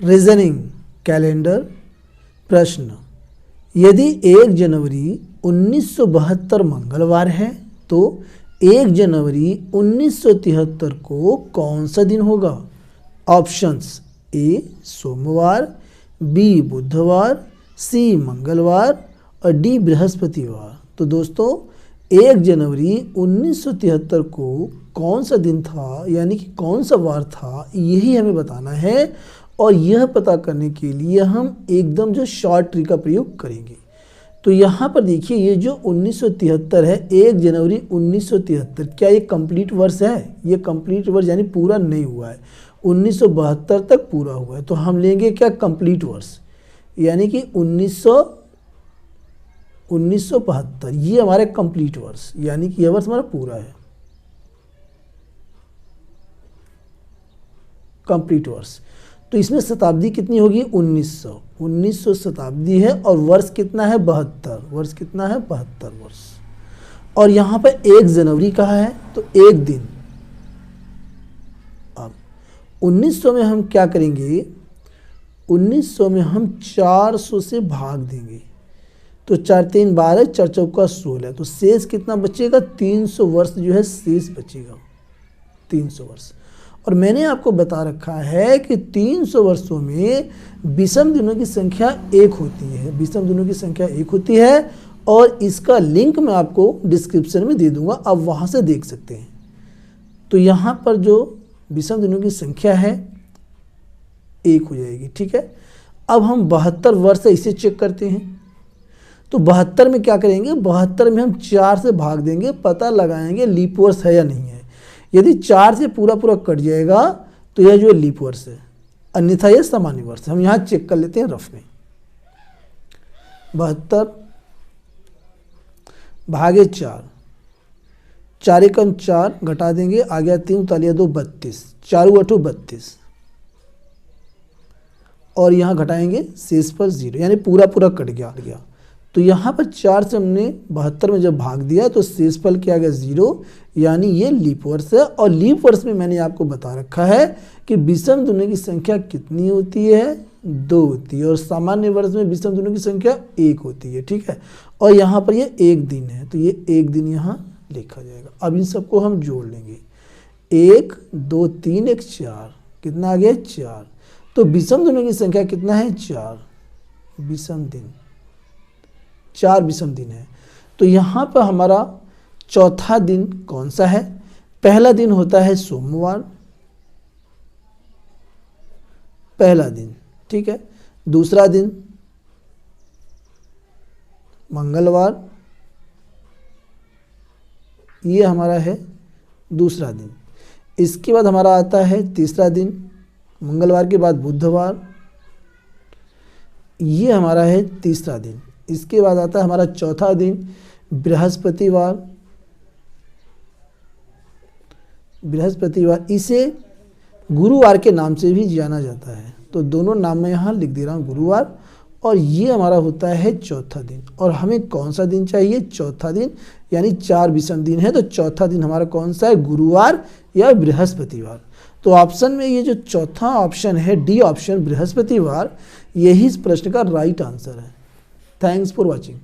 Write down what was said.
Reasoning calendar. प्रश्न, यदि 1 जनवरी 1972 मंगलवार है तो 1 जनवरी 1973 को कौन सा दिन होगा? ऑप्शंस, ए सोमवार, बी बुधवार, सी मंगलवार और डी बृहस्पतिवार। तो दोस्तों 1 जनवरी 1973 को कौन सा दिन था, यानी कि कौन सा वार था, यही हमें बताना है। और यह पता करने के लिए हम एकदम जो शॉर्ट ट्रिक का प्रयोग करेंगे। तो यहाँ पर देखिए, ये जो 1973 है, 1 जनवरी 1973, क्या ये कंप्लीट वर्ष है? ये कंप्लीट वर्ष यानी पूरा नहीं हुआ है, 1972 तक पूरा हुआ है। तो हम लेंगे क्या? कंप्लीट वर्ष, यानी कि 1972 ये हमारे कंप्लीट वर्ष, यानी कि यह वर्ष हमारा पूरा है, कंप्लीट वर्ष। तो इसमें शताब्दी कितनी होगी? 1900 शताब्दी है और वर्ष कितना है? 72। वर्ष कितना है? 72 वर्ष। और यहाँ पर 1 जनवरी कहा है तो 1 दिन। अब 1900 में हम क्या करेंगे? 1900 में हम 400 से भाग देंगे तो 4 3 12, 4 चौका 16, तो शेष कितना बचेगा? 300 वर्ष जो है शेष बचेगा, 300 वर्ष। और मैंने आपको बता रखा है कि 300 वर्षों में विषम दिनों की संख्या 1 होती है, विषम दिनों की संख्या 1 होती है। और इसका लिंक मैं आपको डिस्क्रिप्शन में दे दूंगा, आप वहाँ से देख सकते हैं। तो यहाँ पर जो विषम दिनों की संख्या है 1 हो जाएगी, ठीक है। अब हम 72 वर्ष इसे चेक करते हैं। तो 72 में क्या करेंगे? 72 में हम 4 से भाग देंगे, पता लगाएंगे लीप वर्ष है या नहीं है। यदि 4 से पूरा कट जाएगा तो यह जो लीप वर्ष है, अन्यथा यह सामान्य वर्ष है। हम यहाँ चेक कर लेते हैं रफ में। 72 भागे 4, 4 एकम 4 घटा देंगे, आ गया 3 तालिया 2 32, 4 8 32 और यहाँ घटाएंगे शेष पर 0, यानी पूरा कट गया। तो यहाँ पर 4 से हमने 72 में जब भाग दिया तो शेषफल क्या आ गया? 0, यानी ये लीप वर्ष है। और लीप वर्ष में मैंने आपको बता रखा है कि विषम दिनों की संख्या कितनी होती है? 2 होती है। और सामान्य वर्ष में विषम दिनों की संख्या 1 होती है, ठीक है। और यहाँ पर ये 1 दिन है, तो ये 1 दिन यहाँ लिखा जाएगा। अब इन सबको हम जोड़ लेंगे, 1 2 3 1 4, कितना आ गया? 4। तो विषम दिनों की संख्या कितना है? 4 विषम दिन, 4 विषम दिन है। तो यहाँ पर हमारा चौथा दिन कौन सा है? पहला दिन होता है सोमवार, पहला दिन, ठीक है। दूसरा दिन मंगलवार, ये हमारा है दूसरा दिन। इसके बाद हमारा आता है तीसरा दिन, मंगलवार के बाद बुधवार, ये हमारा है तीसरा दिन। इसके बाद आता है हमारा चौथा दिन बृहस्पतिवार, इसे गुरुवार के नाम से भी जाना जाता है। तो दोनों नाम मैं यहाँ लिख दे रहा हूँ, गुरुवार। और ये हमारा होता है चौथा दिन। और हमें कौन सा दिन चाहिए? चौथा दिन, यानी 4 विषम दिन है। तो चौथा दिन हमारा कौन सा है? गुरुवार या बृहस्पतिवार। तो ऑप्शन में ये जो चौथा ऑप्शन है, डी ऑप्शन बृहस्पतिवार, यही इस प्रश्न का राइट आंसर है। Thanks for watching.